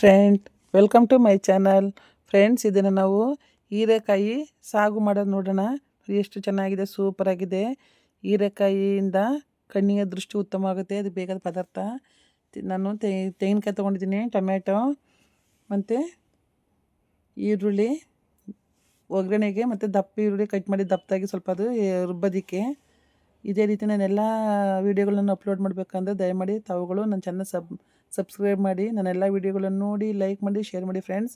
Friend, welcome to my channel. Friends, ಇದನ್ನು ನಾವು ಹೀರೆಕಾಯಿ ಸಾಗು ಮಾಡೋದು ನೋಡೋಣ. ಎಷ್ಟು ಚೆನ್ನಾಗಿದೆ, ಸೂಪರ್ ಆಗಿದೆ. ಹೀರೆಕಾಯಿಯಿಂದ ಕಣ್ಣಿಗೆ ದೃಷ್ಟಿ ಉತ್ತಮವಾಗುತ್ತೆ. ಅದು ಬೇಕಾದ ಪದಾರ್ಥ. ನಾನು ತೆಂಗಿನಕಾಯಿ ತೊಗೊಂಡಿದ್ದೀನಿ, ಟೊಮೆಟೊ ಮತ್ತು ಈರುಳ್ಳಿ ಒಗ್ಗರಣೆಗೆ, ಮತ್ತು ದಪ್ಪ ಈರುಳ್ಳಿ ಕಟ್ ಮಾಡಿ ದಪ್ಪದಾಗಿ ಸ್ವಲ್ಪ ಅದು ರುಬ್ಬೋದಕ್ಕೆ. ಇದೇ ರೀತಿ ನಾನೆಲ್ಲ ವೀಡಿಯೋಗಳನ್ನು ಅಪ್ಲೋಡ್ ಮಾಡಬೇಕಂದ್ರೆ ದಯಮಾಡಿ ತಾವುಗಳು ನನ್ನ ಚಾನಲ್ ಸಬ್ಸ್ಕ್ರೈಬ್ ಮಾಡಿ, ನನ್ನೆಲ್ಲ ವೀಡಿಯೋಗಳನ್ನು ನೋಡಿ ಲೈಕ್ ಮಾಡಿ ಶೇರ್ ಮಾಡಿ ಫ್ರೆಂಡ್ಸ್.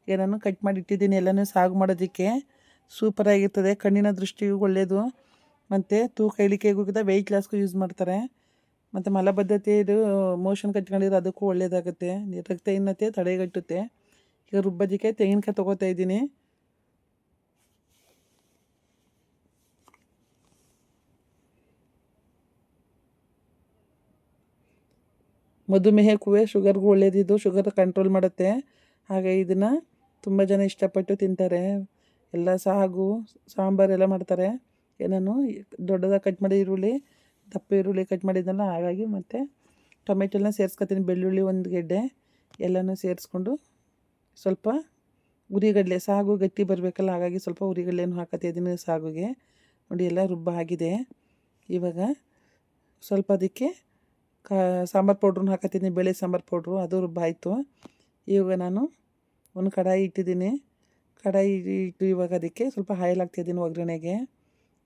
ಈಗ ನಾನು ಕಟ್ ಮಾಡಿ ಇಟ್ಟಿದ್ದೀನಿ ಎಲ್ಲನೂ ಸಾಗು ಮಾಡೋದಕ್ಕೆ. ಸೂಪರಾಗಿರ್ತದೆ, ಕಣ್ಣಿನ ದೃಷ್ಟಿಗೂ ಒಳ್ಳೆಯದು, ಮತ್ತು ತೂಕ ಇಳಿಕೆಗೂ ವೆಯ್ಟ್ ಲಾಸ್ಗೂ ಯೂಸ್ ಮಾಡ್ತಾರೆ. ಮತ್ತು ಮಲಬದ್ಧತೆ ಇದು ಮೋಷನ್ ಕಟ್ಕೊಂಡಿರೋ ಅದಕ್ಕೂ ಒಳ್ಳೆಯದಾಗುತ್ತೆ. ರಕ್ತಹೀನತೆ ತಡೆಗಟ್ಟುತ್ತೆ. ಈಗ ರುಬ್ಬೋದಕ್ಕೆ ತೆಂಗಿನಕಾಯಿ ತೊಗೋತಾ ಇದ್ದೀನಿ. ಮಧುಮೇಹಕ್ಕೂ ಶುಗರ್ಗೂ ಒಳ್ಳೆಯದಿದ್ದು, ಶುಗರ್ ಕಂಟ್ರೋಲ್ ಮಾಡುತ್ತೆ. ಹಾಗೆ ಇದನ್ನು ತುಂಬ ಜನ ಇಷ್ಟಪಟ್ಟು ತಿಂತಾರೆ. ಎಲ್ಲ ಸಾಗು ಸಾಂಬಾರೆಲ್ಲ ಮಾಡ್ತಾರೆ. ನಾನು ದೊಡ್ಡದಾಗಿ ಕಟ್ ಮಾಡಿ ಈರುಳ್ಳಿ, ದಪ್ಪ ಈರುಳ್ಳಿ ಕಟ್ ಮಾಡಿದ್ದೆನಲ್ಲ, ಹಾಗಾಗಿ ಮತ್ತು ಟೊಮೆಟೊನ ಸೇರಿಸ್ಕೊತೀನಿ. ಬೆಳ್ಳುಳ್ಳಿ ಒಂದು ಗೆಡ್ಡೆ ಎಲ್ಲನೂ ಸೇರಿಸ್ಕೊಂಡು ಸ್ವಲ್ಪ ಉರಿಗಡಲೆ, ಸಾಗು ಗಟ್ಟಿ ಬರಬೇಕಲ್ಲ, ಹಾಗಾಗಿ ಸ್ವಲ್ಪ ಉರಿಗಡಲೆನೂ ಹಾಕತ್ತಿದ್ದೀನಿ ಸಾಗುಗೆ. ನೋಡಿ, ಎಲ್ಲ ರುಬ್ಬ ಆಗಿದೆ. ಇವಾಗ ಸ್ವಲ್ಪ ಅದಕ್ಕೆ ಸಾಂಬಾರು ಪೌಡ್ರನ್ನ ಹಾಕತ್ತೀನಿ, ಬೇಳೆ ಸಾಂಬಾರು ಪೌಡ್ರು, ಅದು ರುಬ್ಬಾಯಿತು. ಇವಾಗ ನಾನು ಒಂದು ಕಡಾಯಿ ಇಟ್ಟಿದ್ದೀನಿ. ಕಡಾಯಿ ಇಟ್ಟು ಇವಾಗ ಅದಕ್ಕೆ ಸ್ವಲ್ಪ ಆಯಿಲ್ ಹಾಕ್ತಿದ್ದೀನಿ ಒಗ್ಗರಣೆಗೆ.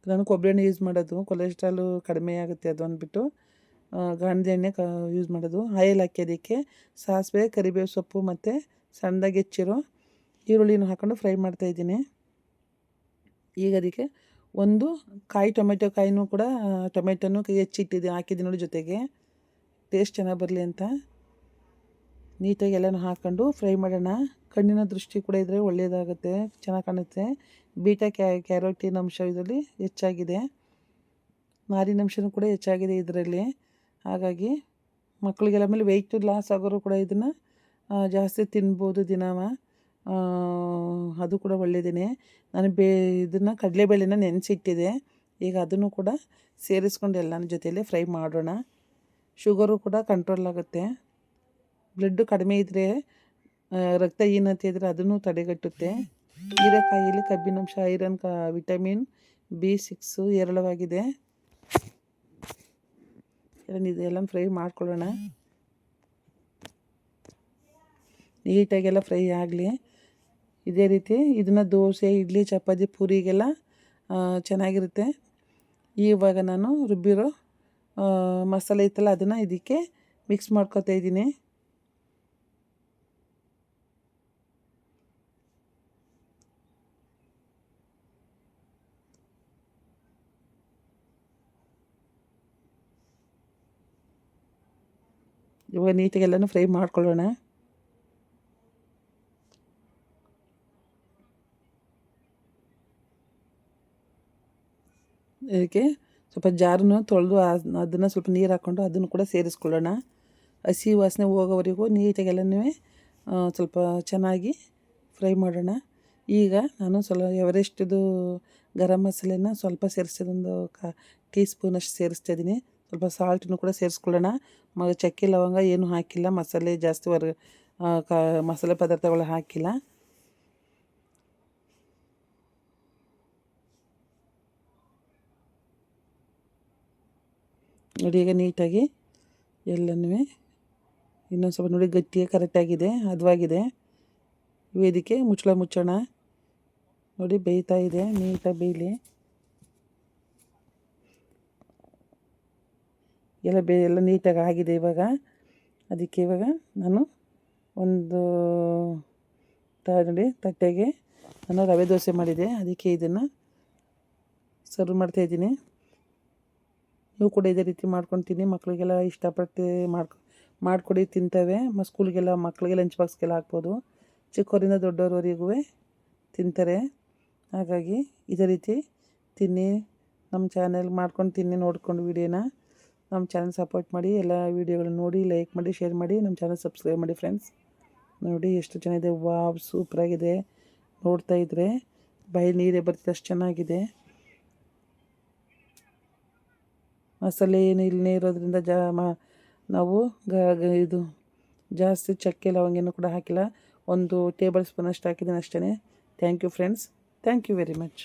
ನಾನು ಕೊಬ್ಬರಿ ಎಣ್ಣೆ ಯೂಸ್ ಮಾಡೋದು, ಕೊಲೆಸ್ಟ್ರಾಲು ಕಡಿಮೆ ಆಗುತ್ತೆ ಅದು ಅಂದ್ಬಿಟ್ಟು ಗಾಣದ ಎಣ್ಣೆ ಯೂಸ್ ಮಾಡೋದು. ಆಯಿಲ್ ಹಾಕಿ ಅದಕ್ಕೆ ಸಾಸಿವೆ, ಕರಿಬೇವು ಸೊಪ್ಪು ಮತ್ತು ಸಣ್ಣದಾಗಿ ಹೆಚ್ಚಿರೋ ಈರುಳ್ಳಿನೂ ಹಾಕ್ಕೊಂಡು ಫ್ರೈ ಮಾಡ್ತಾಯಿದ್ದೀನಿ. ಈಗ ಅದಕ್ಕೆ ಒಂದು ಟೊಮೆಟೊ ಕಾಯಿನೂ ಕೂಡ ಟೊಮೆಟೊನೂ ಹೆಚ್ಚಿಟ್ಟಿದ್ದೀನಿ, ಹಾಕಿದ್ದೀನಿ ನೋಡಿ ಜೊತೆಗೆ, ಟೇಸ್ಟ್ ಚೆನ್ನಾಗಿ ಬರಲಿ ಅಂತ. ನೀಟಾಗಿ ಎಲ್ಲನೂ ಹಾಕ್ಕೊಂಡು ಫ್ರೈ ಮಾಡೋಣ. ಕಣ್ಣಿನ ದೃಷ್ಟಿ ಕೂಡ ಇದ್ದರೆ ಒಳ್ಳೆಯದಾಗುತ್ತೆ, ಚೆನ್ನಾಗಿ ಕಾಣುತ್ತೆ. ಬೀಟಾ ಕ್ಯಾರೋಟಿನ್ ಅಂಶ ಇದರಲ್ಲಿ ಹೆಚ್ಚಾಗಿದೆ, ನಾರಿನಂಶನೂ ಕೂಡ ಹೆಚ್ಚಾಗಿದೆ ಇದರಲ್ಲಿ. ಹಾಗಾಗಿ ಮಕ್ಕಳಿಗೆಲ್ಲ ಮೇಲೆ ವೆಯ್ಟ್ ಲಾಸ್ ಆಗೋರು ಕೂಡ ಇದನ್ನು ಜಾಸ್ತಿ ತಿನ್ಬೋದು ದಿನವ. ಅದು ಕೂಡ ಒಳ್ಳೆಯದೇ. ನಾನು ಇದನ್ನು ಕಡಲೆಬೇಳೆನ ನೆನೆಸಿಟ್ಟಿದೆ. ಈಗ ಅದನ್ನು ಕೂಡ ಸೇರಿಸ್ಕೊಂಡು ಎಲ್ಲನ ಜೊತೆಯಲ್ಲೇ ಫ್ರೈ ಮಾಡೋಣ. ಶುಗರು ಕೂಡ ಕಂಟ್ರೋಲ್ ಆಗುತ್ತೆ. ಬ್ಲಡ್ಡು ಕಡಿಮೆ ಇದ್ದರೆ, ರಕ್ತಹೀನತೆ ಇದ್ದರೆ ಅದನ್ನು ತಡೆಗಟ್ಟುತ್ತೆ. ಹೀರೆಕಾಯಿಯಲ್ಲಿ ಕಬ್ಬಿನಾಂಶ, ಐರನ್, ವಿಟಮಿನ್ B6 ಹೇರಳವಾಗಿದೆ. ಇದೆಲ್ಲ ಫ್ರೈ ಮಾಡ್ಕೊಳ್ಳೋಣ. ನೀಟಾಗೆಲ್ಲ ಫ್ರೈ ಆಗಲಿ. ಇದೇ ರೀತಿ ಇದನ್ನು ದೋಸೆ, ಇಡ್ಲಿ, ಚಪಾತಿ, ಪೂರಿಗೆಲ್ಲ ಚೆನ್ನಾಗಿರುತ್ತೆ. ಇವಾಗ ನಾನು ರುಬ್ಬಿರೋ ಮಸಾಲೆ ಇತ್ತಲ್ಲ, ಅದನ್ನು ಇದಕ್ಕೆ ಮಿಕ್ಸ್ ಮಾಡ್ಕೊತಾ ಇದ್ದೀನಿ. ಇವಾಗ ನೀಟಾಗಿ ಎಲ್ಲನೂ ಫ್ರೈ ಮಾಡ್ಕೊಳ್ಳೋಣ. ಇದಕ್ಕೆ ಸ್ವಲ್ಪ ಜಾರನ್ನು ತೊಳೆದು ಅದನ್ನು ಸ್ವಲ್ಪ ನೀರು ಹಾಕ್ಕೊಂಡು ಅದನ್ನು ಕೂಡ ಸೇರಿಸ್ಕೊಳ್ಳೋಣ. ಹಸಿ ವಾಸನೆ ಹೋಗೋವರೆಗೂ ನೀಟಾಗಿ ಎಲ್ಲನೂ ಸ್ವಲ್ಪ ಚೆನ್ನಾಗಿ ಫ್ರೈ ಮಾಡೋಣ. ಈಗ ನಾನು ಎವರೆಸ್ಟ್ದು ಗರಂ ಮಸಾಲೆನ ಸ್ವಲ್ಪ ಸೇರಿಸಿದೊಂದು ಟೀ ಸ್ಪೂನಷ್ಟು ಸೇರಿಸ್ತಾಯಿದ್ದೀನಿ. ಸ್ವಲ್ಪ ಸಾಲ್ಟನ್ನು ಕೂಡ ಸೇರಿಸ್ಕೊಳ್ಳೋಣ. ಚಕ್ಕೆ ಲವಂಗ ಏನೂ ಹಾಕಿಲ್ಲ, ಮಸಾಲೆ ಜಾಸ್ತಿ ಮಸಾಲೆ ಪದಾರ್ಥಗಳು ಹಾಕಿಲ್ಲ. ನೋಡಿ, ಈಗ ನೀಟಾಗಿ ಎಲ್ಲನೂ ಇನ್ನೊಂದು ಸ್ವಲ್ಪ ನೋಡಿ ಗಟ್ಟಿಯಾಗಿ ಕರೆಕ್ಟಾಗಿದೆ, ಹದವಾಗಿದೆ. ಇದಕ್ಕೆ ಮುಚ್ಚೋಣ. ನೋಡಿ, ಬೇಯ್ತಾ ಇದೆ, ನೀಟಾಗಿ ಬೇಯಲಿ. ಎಲ್ಲ ನೀಟಾಗಿ ಆಗಿದೆ. ಇವಾಗ ಅದಕ್ಕೆ ನಾನು ಒಂದು ನೋಡಿ ತಟ್ಟೆಗೆ ನಾನು ರವೆ ದೋಸೆ ಮಾಡಿದೆ, ಅದಕ್ಕೆ ಇದನ್ನು ಸರ್ವ್ ಮಾಡ್ತಾಯಿದ್ದೀನಿ. ನೀವು ಕೂಡ ಇದೇ ರೀತಿ ಮಾಡ್ಕೊತೀನಿ. ಮಕ್ಕಳಿಗೆಲ್ಲ ಇಷ್ಟಪಟ್ಟು ಮಾಡಿಕೊಡಿ, ತಿಂತವೆ. ಸ್ಕೂಲಿಗೆಲ್ಲ ಮಕ್ಕಳಿಗೆ ಲಂಚ್ ಬಾಕ್ಸ್ಗೆಲ್ಲ ಹಾಕ್ಬೋದು. ಚಿಕ್ಕವರಿಂದ ದೊಡ್ಡವರವರೆಗೂ ತಿಂತಾರೆ. ಹಾಗಾಗಿ ಇದೇ ರೀತಿ ತಿನ್ನಿ. ನಮ್ಮ ಚಾನೆಲ್ ಮಾಡ್ಕೊಂಡು ತಿನ್ನಿ, ನೋಡ್ಕೊಂಡು ವೀಡಿಯೋನ. ನಮ್ಮ ಚಾನಲ್ ಸಪೋರ್ಟ್ ಮಾಡಿ, ಎಲ್ಲ ವೀಡಿಯೋಗಳನ್ನ ನೋಡಿ ಲೈಕ್ ಮಾಡಿ ಶೇರ್ ಮಾಡಿ, ನಮ್ಮ ಚಾನಲ್ ಸಬ್ಸ್ಕ್ರೈಬ್ ಮಾಡಿ ಫ್ರೆಂಡ್ಸ್. ನೋಡಿ ಎಷ್ಟು ಚೆನ್ನಾಗಿದೆ, ವಾವ್, ಸೂಪ್ರಾಗಿದೆ. ನೋಡ್ತಾ ಇದ್ದರೆ ಬಾಯಿ ನೀರೇ ಬರ್ತಿದೆ, ಅಷ್ಟು ಚೆನ್ನಾಗಿದೆ. ಮಸಾಲೆ ಏನು ಇಲ್ಲದೇ ಇರೋದ್ರಿಂದ ನಾವು ಇದು ಜಾಸ್ತಿ ಚಕ್ಕೆ ಲವಂಗನೂ ಕೂಡ ಹಾಕಿಲ್ಲ, 1 ಟೇಬಲ್ ಸ್ಪೂನ್ ಅಷ್ಟು ಹಾಕಿದ್ದೀನಿ ಅಷ್ಟೇ. Thank you friends, thank you very much.